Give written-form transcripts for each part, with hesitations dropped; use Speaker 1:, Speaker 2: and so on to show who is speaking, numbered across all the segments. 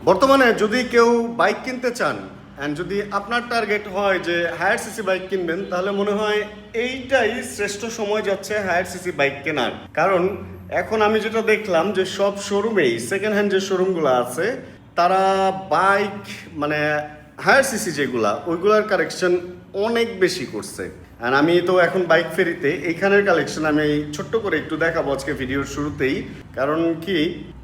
Speaker 1: বর্তমানে যদি কেউ বাইক কিনতে চান অ্যান্ড যদি আপনার টার্গেট হয় যে হায়ার সিসি বাইক কিনবেন, তাহলে মনে হয় এইটাই শ্রেষ্ঠ সময় যাচ্ছে হায়ার সিসি বাইক কেনার। কারণ এখন আমি যেটা দেখলাম যে সব শোরুমেই সেকেন্ড হ্যান্ড যে শোরুমগুলো আছে তারা বাইক মানে হায়ার সিসি যেগুলা ওইগুলার কালেকশন অনেক বেশি করছে। আর আমি তো এখন বাইক ফেরিতে এইখানের কালেকশন আমি ছোট্ট করে একটু দেখাবো আজকে ভিডিওর শুরুতেই। কারণ কি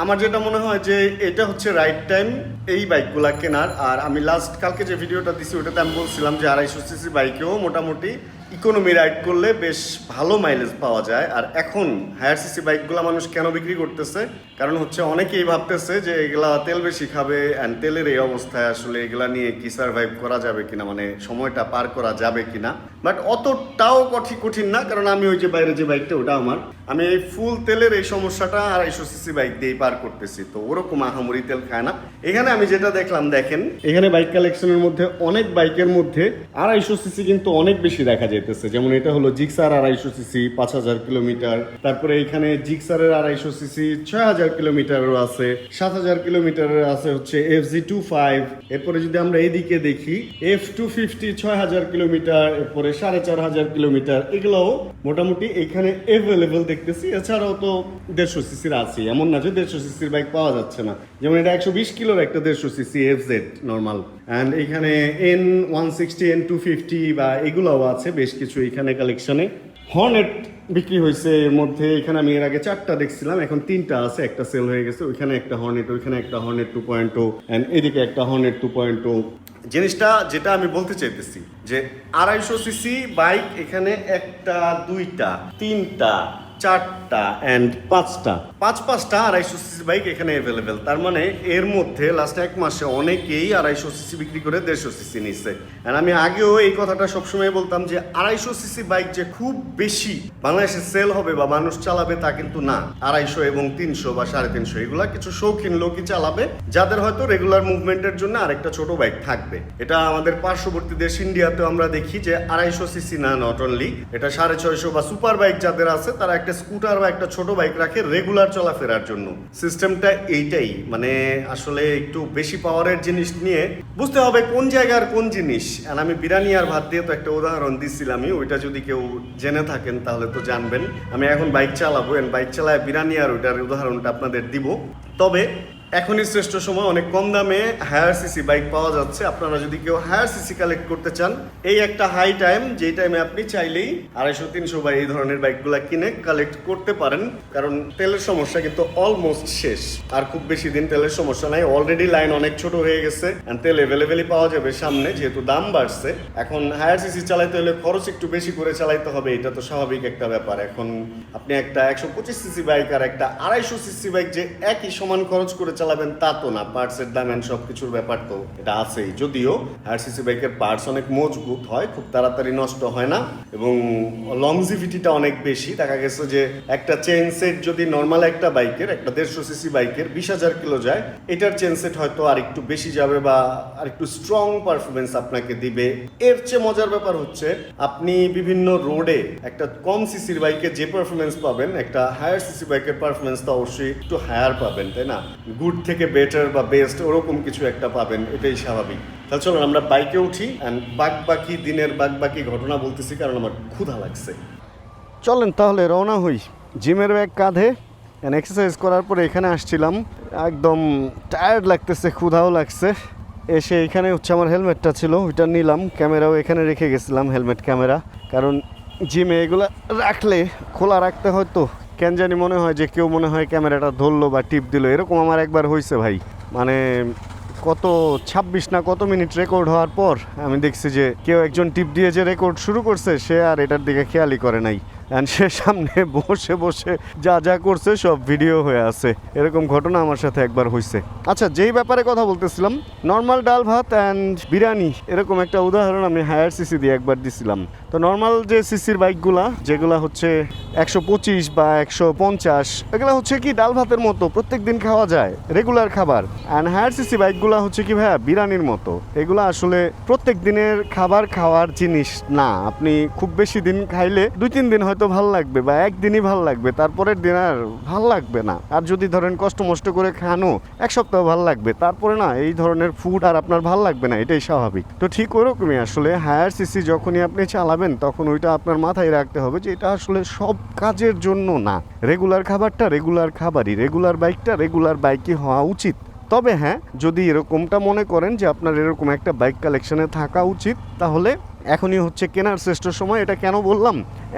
Speaker 1: আমার যেটা মনে হয় যে এটা হচ্ছে রাইট টাইম এই বাইকগুলা কেনার। আর আমি লাস্ট কালকে যে ভিডিওটা দিছি ওটাতে আমি বলছিলাম যে 250 সিসি বাইকেও মোটামুটি ইকোনমি রাইড করলে বেশ ভালো মাইলেজ পাওয়া যায়। আর এখন হায়ার সিসি বাইকগুলো মানুষ কেন বিক্রি করতেছে? কারণ হচ্ছে অনেকেই ভাবতেছে যে এগুলা তেল বেশি খাবে অ্যান্ড তেলের এই অবস্থায় আসলে এগুলা নিয়ে কি সার্ভাইভ করা যাবে কিনা, মানে সময়টা পার করা যাবে কিনা। বাট অতটাও কঠিন না, কারণ আমি ওই যে বাইরে যে বাইকটা ওটা আমার, আমি এই ফুল তেলের এই সমস্যাটা 250 সিসি বাইক দিয়েই পার করতেছি। তো ওরকম আহামরি তেল খায় না। এখানে আমি যেটা দেখলাম, দেখেন এখানে বাইক কালেকশনের মধ্যে অনেক বাইকের মধ্যে 250 সিসি কিন্তু অনেক বেশি দেখা যেতেছে। যেমন এটা হলো জিক্সার 250 সিসি 5000 কিলোমিটার, তারপরে এখানে জিক্সারের 250 সিসি 6000 কিলোমিটারও আছে, 7000 কিলোমিটারের আছে হচ্ছে FZ25। এরপরে যদি আমরা এইদিকে দেখি F250 6000 কিলোমিটার, এরপরে 4500 কিলোমিটার, এগুলোও মোটামুটি এখানে অ্যাভেলেবেল দেখতেছি। এছাড়াও তো 150 সিসির আছে, এমন না যে 150 সিসির বাইক পাওয়া যাচ্ছে না। যেমন এটা 120 কিলোর একটা 150 সিসি FZ নর্মাল। অ্যান্ড এখানে N160 N250 বা এগুলোও আছে বেশ কিছু এখানে কালেকশনে। হর্নেট বিক্রি হয়েছে এর মধ্যে। এখানে আমি এর আগে 4টা দেখছিলাম, এখন 3টা আছে, একটা সেল হয়ে গেছে। ওইখানে একটা হর্নেট, ওইখানে একটা হর্নেট 2.0 অ্যান্ড এদিকে একটা হর্নেট 2.0। জিনিসটা যেটা আমি বলতে চাইতেছি যে 250 সিসি বাইক এখানে 1টা 2টা 3টা 4টা অ্যান্ড 5টা 250 সিসি বাইক এখানে অ্যাভেলেবেল। তার মানে এর মধ্যে লাস্ট 1 মাসে অনেকেই 250 সিসি বিক্রি করে 150 সিসি নিচ্ছে। আর আমি আগেও এই কথাটা সবসময় বলতাম যে 250 সিসি বাইক যে খুব বেশি বাংলাদেশে সেল হবে বা মানুষ চালাবে তা কিন্তু না। 250 এবং 300 বা 350 এগুলা কিছু শৌখিন লোকই চালাবে, যাদের হয়তো রেগুলার মুভমেন্টের জন্য আরেকটা ছোট বাইক থাকবে। এটা আমাদের পার্শ্ববর্তী দেশ ইন্ডিয়াতেও আমরা দেখি যে 250 সিসি না, নট অনলি এটা 650 বা সুপার বাইক যাদের আছে তারা একটা স্কুটার বা একটা ছোট বাইক রাখে রেগুলার চলাফেরার জন্য। সিস্টেমটা এইটাই, মানে আসলে একটু বেশি পাওয়ারের জিনিস নিয়ে বুঝতে হবে কোন জায়গার কোন জিনিস। আর আমি বিরিয়ানি আর ভাত দিয়ে তো একটা উদাহরণ দিচ্ছিলামই, ওইটা যদি কেউ জেনে থাকেন তাহলে তো জানবেন। আমি এখন বাইক চালাবো, বাইক চালায় বিরিয়ানি আর ওইটার উদাহরণটা আপনাদের দিব। তবে এখনই শ্রেষ্ঠ সময়, অনেক কম দামে হায়ার সিসি বাইক পাওয়া যাচ্ছে। আপনারা যদি কেউ হায়ার সিসি কালেক্ট করতে চান, এই একটা হাই টাইম, যেই টাইমে আপনি চাইলেই 250 300 বা এই ধরনের বাইকগুলো কিনে কালেক্ট করতে পারেন। কারণ তেলের সমস্যা কিন্তু অলমোস্ট শেষ, আর খুব বেশি দিন তেলের সমস্যা নাই। অলরেডি লাইন অনেক ছোট হয়ে গেছে, তেল অ্যাভেলেবেলই পাওয়া যাবে সামনে, যেহেতু দাম বাড়ছে। এখন হায়ার সিসি চালাইতে হলে খরচ একটু বেশি করে চালাইতে হবে, এটা তো স্বাভাবিক একটা ব্যাপার। এখন আপনি একটা 125 সিসি বাইক আর একটা 250 সিসি বাইক যে একই সমান খরচ করে চালাবেন তা তো না। পার্টসের দাম এন্ড সবকিছুর ব্যাপার তো এটা আছেই। যদিও হায়ার সিসি বাইকের পার্টস অনেক মজবুত হয়, খুব তাড়াতাড়ি নষ্ট হয় না এবং লংজিভিটিটা অনেক বেশি। দেখা গেছে যে একটা চেইন সেট যদি নর্মাল একটা বাইকের, একটা 150 সিসি বাইকের 20,000 কিলো যায়, এটার চেইন সেট হয়তো আর একটু বেশি যাবে বা আর একটু স্ট্রং পারফরমেন্স আপনাকে দিবে। এর চেয়ে মজার ব্যাপার হচ্ছে আপনি বিভিন্ন রোডে একটা কম সিসির বাইকে যে পারফরমেন্স পাবেন, একটা হায়ার সিসি বাইকের পারফরমেন্স তো অবশ্যই একটু হায়ার পাবেন, তাই না? গুড থেকে বেটার বা বেস্ট ওরকম কিছু একটা পাবেন, এটাই স্বাভাবিক। তাহলে চলুন আমরা বাইকে উঠি অ্যান্ড বাকি দিনের বাকি ঘটনা বলতেছি, কারণ আমার ক্ষুধা লাগছে। চলেন তাহলে রওনা হই। জিমের ব্যাগ কাঁধে, এক্সারসাইজ করার পরে এখানে আসছিলাম, একদম টায়ার্ড লাগতেছে, ক্ষুধাও লাগছে। এসে এখানে হচ্ছে আমার হেলমেটটা ছিল, ওইটা নিলাম। ক্যামেরাও এখানে রেখে গেছিলাম, হেলমেট ক্যামেরা। কারণ জিমে এগুলো রাখলে খোলা রাখতে হয়, তো কেন জানি মনে হয় যে কেউ মনে হয় ক্যামেরাটা ধরলো বা টিপ দিল, এরকম আমার একবার হয়েছে ভাই। মানে কত 26 না কত মিনিট রেকর্ড হওয়ার পর আমি দেখছি যে কেউ একজন টিপ দিয়ে যে রেকর্ড শুরু করছে, সে আর এটার দিকে খেয়ালই করে নাই। অ্যান্ড সে সামনে বসে বসে যা করছে সব ভিডিও হয়ে আছে। এরকম ঘটনা আমার সাথে একবার হয়েছে। আচ্ছা, যেই ব্যাপারে কথা বলতেছিলাম, নর্মাল ডাল ভাত অ্যান্ড বিরিয়ানি, এরকম একটা উদাহরণ আমি হায়ার সিসি দিয়ে একবার দিছিলাম। তো নর্মাল যে সিসির বাইকগুলা, যেগুলা হচ্ছে 125 বা 150, এগুলো হচ্ছে কি ডাল ভাতের মতো প্রত্যেক দিন খাওয়া যায়, রেগুলার খাবার। অ্যান্ড হায়ার সিসি বাইকগুলা হচ্ছে কি ভাইয়া বিরিয়ানির মতো, এগুলো আসলে প্রত্যেক দিনের খাবার খাওয়ার জিনিস না। আপনি খুব বেশি দিন খাইলে 2-3 দিন হয়তো ভাল লাগবে বা একদিনই ভাল লাগবে, তারপরের দিন আর ভাল লাগবে না। আর যদি ধরেন কষ্ট মষ্ট করে খানো এক সপ্তাহ ভাল লাগবে, তারপরে না এই ধরনের ফুড আর আপনার ভাল লাগবে না, এটাই স্বাভাবিক। তো ঠিক ওরকমই আসলে হায়ার সিসি যখনই আপনি চালাবেন তখন ওইটা আপনার মাথায় রাখতে হবে যে এটা আসলে সব কাজের জন্য না। রেগুলার খাবারটা রেগুলার খাবারই, রেগুলার বাইকটা রেগুলার বাইকই হওয়া উচিত। তবে হ্যাঁ, যদি এরকমটা মনে করেন যে আপনার এরকম একটা বাইক কালেকশনে থাকা উচিত, তাহলে এখনই হচ্ছে কেনার শ্রেষ্ঠ সময়। এটা কেন বললাম,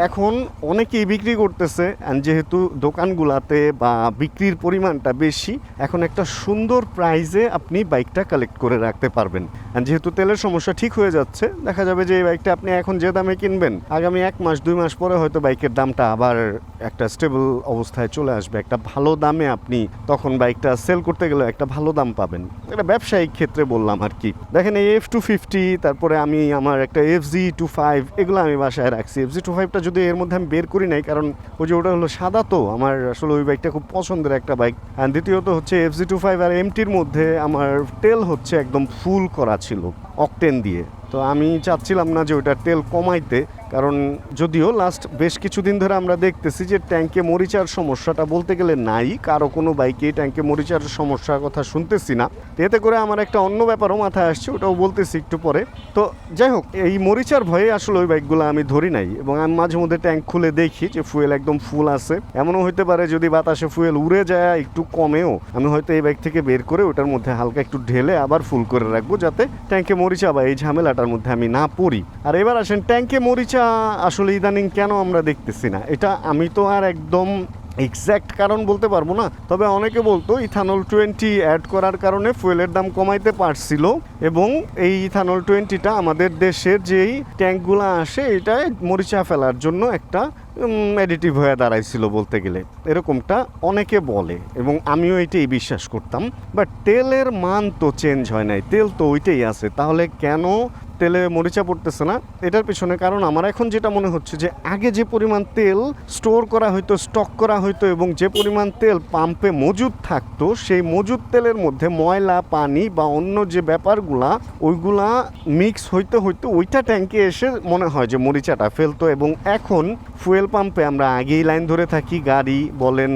Speaker 1: এখন অনেকেই বিক্রি করতেছে, যেহেতু দোকানগুলাতে বা বিক্রির পরিমাণটা বেশি, এখন একটা সুন্দর প্রাইজে আপনি বাইকটা কালেক্ট করে রাখতে পারবেন। যেহেতু তেলের সমস্যা ঠিক হয়ে যাচ্ছে, দেখা যাবে যে এই বাইকটা আপনি এখন যে দামে কিনবেন, আগামী 1 মাস 2 মাস পরে হয়তো বাইকের দামটা আবার একটা স্টেবল অবস্থায় চলে আসবে। একটা ভালো দামে আপনি তখন বাইকটা সেল করতে গেলে একটা ভালো দাম পাবেন। এটা ব্যবসায়িক ক্ষেত্রে বললাম আর কি। দেখেন এই F250, তারপরে আমি আমার একটা FZ25, এগুলো আমি বাসায় রাখছি। FZ25টা যদি এর মধ্যে আমি বের করি নাই, কারণ ওই যে ওটা হলো সাদা, তো আমার আসলে ওই বাইকটা খুব পছন্দের একটা বাইক। আর দ্বিতীয়ত হচ্ছে FZ25 আর MTর মধ্যে আমার তেল হচ্ছে একদম ফুল করা ছিল অকটেন দিয়ে, তো আমি চাচ্ছিলাম না যে ওইটার তেল কমাইতে। কারণ যদিও লাস্ট বেশ কিছুদিন ধরে আমরা দেখতেছি যে ট্যাঙ্কে মরিচার সমস্যাটা বলতে গেলে নাই, কারো কোনো বাইকে ট্যাঙ্কে মরিচার সমস্যার কথা শুনতেছি না। এতে করে আমার একটা অন্য ব্যাপারও মাথায় আসছে, ওটাও বলতেছি একটু পরে। তো যাই হোক, এই মরিচার ভয়ে আসলে ওই বাইকগুলো আমি ধরি নাই, এবং আমি মাঝে মধ্যে ট্যাঙ্ক খুলে দেখি যে ফুয়েল একদম ফুল আছে। এমনও হইতে পারে যদি বাতাসে ফুয়েল উড়ে যায় একটু কমেও, আমি হয়তো এই বাইক থেকে বের করে ওটার মধ্যে হালকা একটু ঢেলে আবার ফুল করে রাখবো, যাতে ট্যাঙ্কে মরিচা বা এই ঝামেলাটার মধ্যে আমি না পড়ি। আর এবার আসেন, ট্যাঙ্কে মরিচা আসলে ইদানিং কেন আমরা দেখতেছি না, এটা আমি তো আর একদম এক্স্যাক্ট কারণ বলতে পারবো না। তবে অনেকে বলতো ইথানল 20 অ্যাড করার কারণে ফুয়েলের দাম কমাইতে পারছিল, এবং এই ইথানল 20টা আমাদের দেশের যেই ট্যাঙ্কগুলো আসে এটায় মরিচা ফেলার জন্য একটা অ্যাডিটিভ হয়ে দাঁড়াইছিল বলতে গেলে, এরকমটা অনেকে বলে, এবং আমিও এটাই বিশ্বাস করতাম। বাট তেলের মান তো চেঞ্জ হয় নাই, তেল তো ওইটাই আছে, তাহলে কেন তেলে মরিচা পড়তেছে না? এটার পিছনে কারণ আমার এখন যেটা মনে হচ্ছে যে আগে যে পরিমাণ তেল স্টোর করা হইতো, স্টক করা হইতো, এবং যে পরিমাণ তেল পাম্পে মজুদ থাকতো, সেই মজুদ তেলের মধ্যে ময়লা পানি বা অন্য যে ব্যাপারগুলা ওইগুলা মিক্স হইতে হইতে ওইটা ট্যাঙ্কে এসে মনে হয় যে মরিচাটা ফেলতো। এবং এখন ফুয়েল পাম্পে আমরা আগেই লাইন ধরে থাকি, গাড়ি বলেন,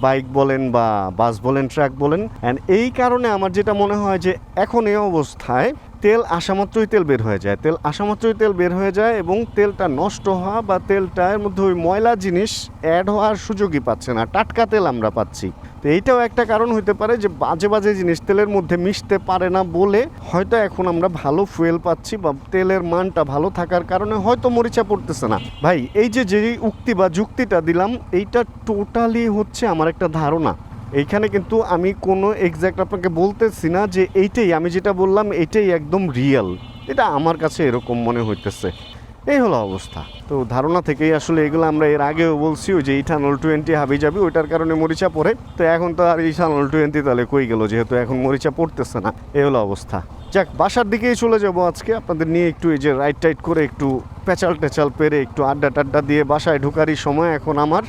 Speaker 1: বাইক বলেন, বা বাস বলেন, ট্রাক বলেন। অ্যান্ড এই কারণে আমার যেটা মনে হয় যে এখন এই অবস্থায় তেল আসামাত্রই তেল বের হয়ে যায়, তেল আসামাত্রই তেল বের হয়ে যায়, এবং তেলটা নষ্ট হওয়া বা তেলটার মধ্যে ওই ময়লা জিনিস অ্যাড হওয়ার সুযোগই পাচ্ছে না, টাটকা তেল আমরা পাচ্ছি। তো এইটাও একটা কারণ হতে পারে যে বাজে বাজে জিনিস তেলের মধ্যে মিশতে পারে না বলে হয়তো এখন আমরা ভালো ফুয়েল পাচ্ছি, বা তেলের মানটা ভালো থাকার কারণে হয়তো মরিচা পড়তেছে না। ভাই এই যে উক্তি বা যুক্তিটা দিলাম, এইটা টোটালি হচ্ছে আমার একটা ধারণা। এইখানে কিন্তু আমি কোনো এক্স্যাক্ট আপনাকে বলতেছি না যে এইটাই, আমি যেটা বললাম এইটাই একদম রিয়েল, এটা আমার কাছে এরকম মনে হইতেছে। এই হলো অবস্থা। তো ধারণা থেকেই আসলে এগুলো আমরা এর আগেও বলছি, ওই যে ইথানল 20 হাবি যাবি ওইটার কারণে মরিচা পড়ে। তো এখন তো আর ইথানল 20 তাহলে কই গেল, যেহেতু এখন মরিচা পড়তেছে না। এই হলো অবস্থা। যাক, বাসার দিকেই চলে যাবো আজকে আপনাদের নিয়ে, একটু এই যে রাইড টাইড করে একটু পেঁচাল টেচাল পেরে একটু আড্ডা টাড্ডা দিয়ে বাসায় ঢুকারই সময় এখন আমার।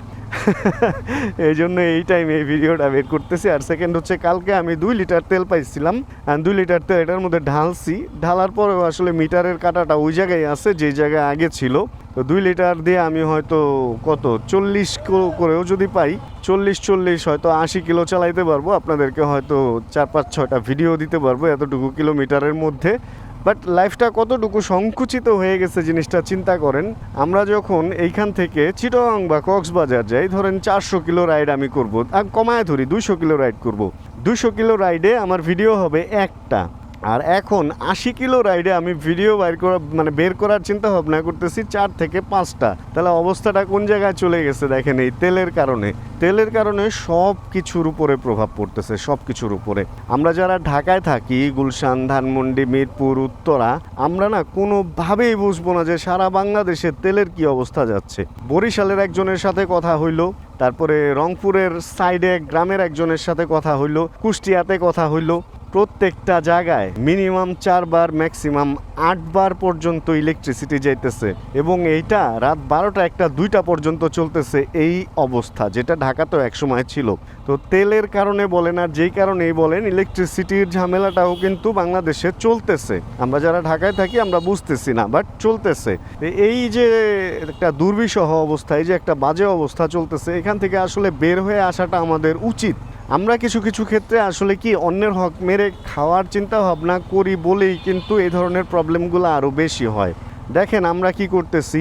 Speaker 1: এই জন্য এই টাইমে এই ভিডিওটা বের করতেছি। আর সেকেন্ড হচ্ছে, কালকে আমি 2 লিটার তেল পাইছিলাম, আর 2 লিটার তেল এটার মধ্যে ঢালছি, ঢালার পরেও আসলে মিটারের কাঁটাটা ওই জায়গায় আছে যে জায়গায় আগে ছিল। তো 2 লিটার দিয়ে আমি হয়তো কত 40 করেও যদি পাই, 40 হয়তো 80 কিলো চালাইতে পারবো, আপনাদেরকে হয়তো 4-5-6টা ভিডিও দিতে পারবো এতটুকু কিলোমিটারের মধ্যে। বাট লাইফটা কতটুকু সংকুচিত হয়ে গেছে জিনিসটা চিন্তা করেন। আমরা যখন এইখান থেকে চিটং বা কক্সবাজার যাই, ধরেন 400 কিলো রাইড আমি করবো, কমায় ধরি 200 কিলো রাইড করব। 200 কিলো রাইডে আমার ভিডিও হবে একটা, আর এখন 80 কিলো রাইডে আমি ভিডিও বের করার চিন্তা ভাবনা করতেছি 4 থেকে 5টা। তাহলে অবস্থাটা কোন জায়গায় চলে গেছে দেখেন, এই তেলের কারণে। তেলের কারণে সব কিছুর উপরে প্রভাব পড়তেছে, সব কিছুর উপরে। আমরা যারা ঢাকায় থাকি, গুলশান, ধানমন্ডি, মিরপুর, উত্তরা, আমরা না কোনোভাবেই বুঝবো না যে সারা বাংলাদেশে তেলের কি অবস্থা যাচ্ছে। বরিশালের একজনের সাথে কথা হইলো, তারপরে রংপুরের সাইডে গ্রামের একজনের সাথে কথা হইলো, কুষ্টিয়াতে কথা হইলো, প্রত্যেকটা জায়গায় মিনিমাম 4 বার ম্যাক্সিমাম 8 বার পর্যন্ত ইলেকট্রিসিটি যাইতেছে এবং এইটা রাত 12টা 1টা 2টা পর্যন্ত চলতেছে এই অবস্থা, যেটা ঢাকাতেও একসময় ছিল। তো তেলের কারণে বলেন আর যেই কারণেই বলেন, ইলেকট্রিসিটির ঝামেলাটাও কিন্তু বাংলাদেশে চলতেছে। আমরা যারা ঢাকায় থাকি আমরা বুঝতেছি না, বাট চলতেছে। এই যে একটা দুর্বিষহ অবস্থা, এই যে একটা বাজে অবস্থা চলতেছে, এখান থেকে আসলে বের হয়ে আসাটা আমাদের উচিত। আমরা কিছু কিছু ক্ষেত্রে আসলে কি অন্যের হক মেরে খাওয়ার চিন্তা ভাবনা করি বলেই কিন্তু এই ধরনের প্রবলেমগুলো আরও বেশি হয়। দেখেন আমরা কি করতেছি,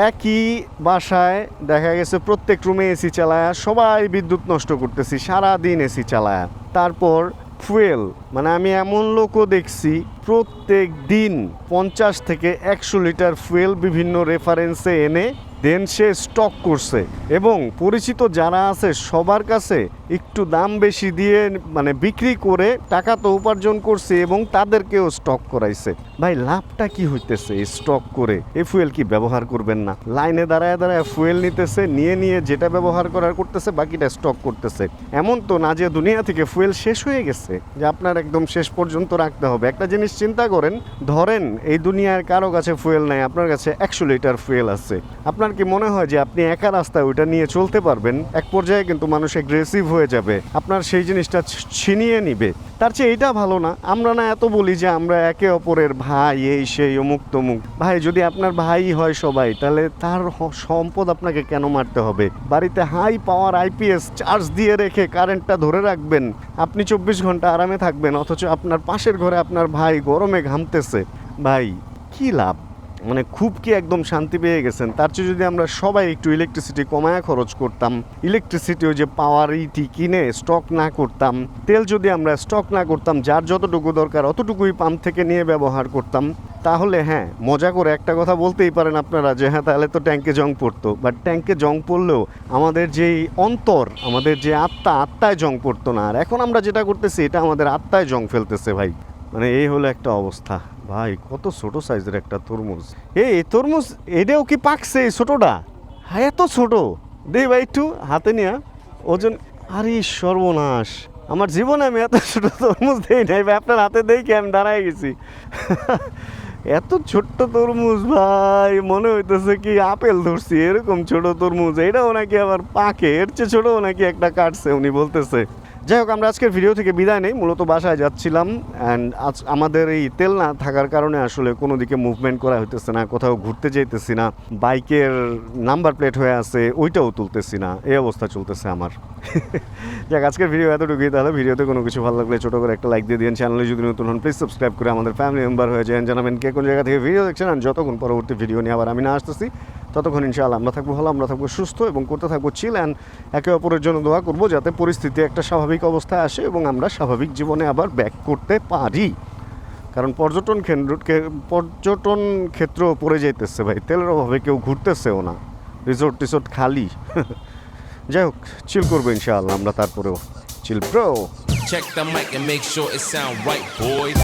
Speaker 1: একই বাসায় দেখা গেছে প্রত্যেক রুমে এসি চালায়া সবাই বিদ্যুৎ নষ্ট করতেছি, সারাদিন এসি চালায়া। তারপর ফুয়েল, মানে আমি এমন লোকও দেখছি প্রত্যেক দিন 50 থেকে 100 লিটার ফুয়েল বিভিন্ন রেফারেন্সে এনে দেন সে স্টক করছে এবং পরিচিত যারা আছে সবার কাছে একটু দাম বেশি দিয়ে মানে বিক্রি করে টাকা তো উপার্জন করছে এবং তাদেরকেও স্টক করাইছে। ভাই লাভটা কি হইতেছে এই স্টক করে? এই ফুয়েল কি ব্যবহার করবেন না? লাইনে দাঁড়ায় দাঁড়ায় ফুয়েল নিতেছে, নিয়ে যেটা ব্যবহার করার করতেছে, বাকিটা স্টক করতেছে। এমন তো না যে দুনিয়া থেকে ফুয়েল শেষ হয়ে গেছে যে আপনার একদম শেষ পর্যন্ত রাখতে হবে। একটা জিনিস চিন্তা করেন, ধরেন এই দুনিয়ার কারো কাছে ফুয়েল নাই, আপনার কাছে 100 লিটার ফুয়েল আছে। আপনার কি মনে হয় যে আপনি একা রাস্তায় ওইটা নিয়ে চলতে পারবেন? এক পর্যায়ে কিন্তু মানুষ এগ্রেসিভ হয়ে যাবে, আপনার সেই জিনিসটা ছিনিয়ে নিবে। তার চেয়ে এটা ভালো না? আমরা না এত বলি যে আমরা একে অপরের ভাই, এই সেই অমুক তমুক। ভাই যদি আপনার ভাই হয় সবাই, তাহলে তার সম্পদ আপনাকে কেন মারতে হবে? বাড়িতে হাই পাওয়ার আইপিএস চার্জ দিয়ে রেখে কারেন্টটা ধরে রাখবেন, আপনি 24 ঘন্টা আরামে থাকবেন, অথচ আপনার পাশের ঘরে আপনার ভাই গরমে ঘামতেছে। ভাই কি লাভ? মানে খুব কি একদম শান্তি পেয়ে গেছেন? তার চেয়ে যদি আমরা সবাই একটু ইলেকট্রিসিটি কমায় খরচ করতাম, ইলেকট্রিসিটি ওই যে পাওয়ার ইটি কিনে স্টক না করতাম, তেল যদি আমরা স্টক না করতাম, যার যতটুকু দরকার অতটুকুই পাম্প থেকে নিয়ে ব্যবহার করতাম, তাহলে হ্যাঁ মজা করে একটা কথা বলতেই পারেন আপনারা যে হ্যাঁ তাহলে তো ট্যাঙ্কে জং পড়তো। বাট ট্যাঙ্কে জং পড়লেও আমাদের যেই অন্তর, আমাদের যে আত্মায় জং পড়তো না। আর এখন আমরা যেটা করতেছি এটা আমাদের আত্মায় জং ফেলতেছে ভাই। মানে এই হলো একটা অবস্থা। ভাই কত ছোট সাইজের একটা তরমুজ! এই তরমুজ এটাও কি পাকছে এই ছোটটা? হ্যাঁ এত ছোট! দে ভাই একটু হাতে নিয়ে ওজন। আরে সর্বনাশ, আমার জীবনে আমি এত ছোট তরমুজ দেই নাই ভাই, আপনার হাতে দেখি আমি দাঁড়ায় গেছি। এত ছোট্ট তরমুজ ভাই, মনে হইতেছে কি আপেল ধরছি, এরকম ছোট তরমুজ। এটাও নাকি আবার পাকে, এর চেয়ে ছোটও নাকি একটা কাটছে উনি বলতেছে। যাই হোক, আমরা আজকের ভিডিও থেকে বিদায় নেই। মূলত বাসায় যাচ্ছিলাম অ্যান্ড আজ আমাদের এই তেল না থাকার কারণে আসলে কোনো দিকে মুভমেন্ট করা হইতেছে না, কোথাও ঘুরতে যেতেছি না, বাইকের নাম্বার প্লেট হয়ে আছে ওইটাও তুলতেছি না, এই অবস্থা চলতেছে আমার। যাক, আজকের ভিডিও এতটুকুই। তাহলে ভিডিওতে কোনো কিছু ভালো লাগলে ছোটো করে একটা লাইক দিয়ে দিন। চ্যানেলে যদি নতুন হন প্লিজ সাবস্ক্রাইব করে আমাদের ফ্যামিলি মেম্বার হয়ে যান। জানাবেন কে কোন জায়গা থেকে ভিডিও দেখছেন, আর যতক্ষণ পরবর্তী ভিডিও নিয়ে আবার আমি না আসতেছি ততক্ষণ ইনশাআল্লাহ আমরা থাকবো ভালো, আমরা থাকবো সুস্থ এবং করতে থাকবো চিল অ্যান্ড একে অপরের জন্য দোয়া করবো যাতে পরিস্থিতি একটা স্বাভাবিক অবস্থায় আসে এবং আমরা স্বাভাবিক জীবনে আবার ব্যাক করতে পারি। কারণ পর্যটন ক্ষেত্র পড়ে যাইতেছে ভাই, তেলের অভাবে কেউ ঘুরতেছেও না, রিসোর্ট খালি। যাই হোক, চিল করবো ইনশাআল্লাহ আমরা, তারপরেও chill bro.
Speaker 2: Check the mic and make sure it sound right, boys.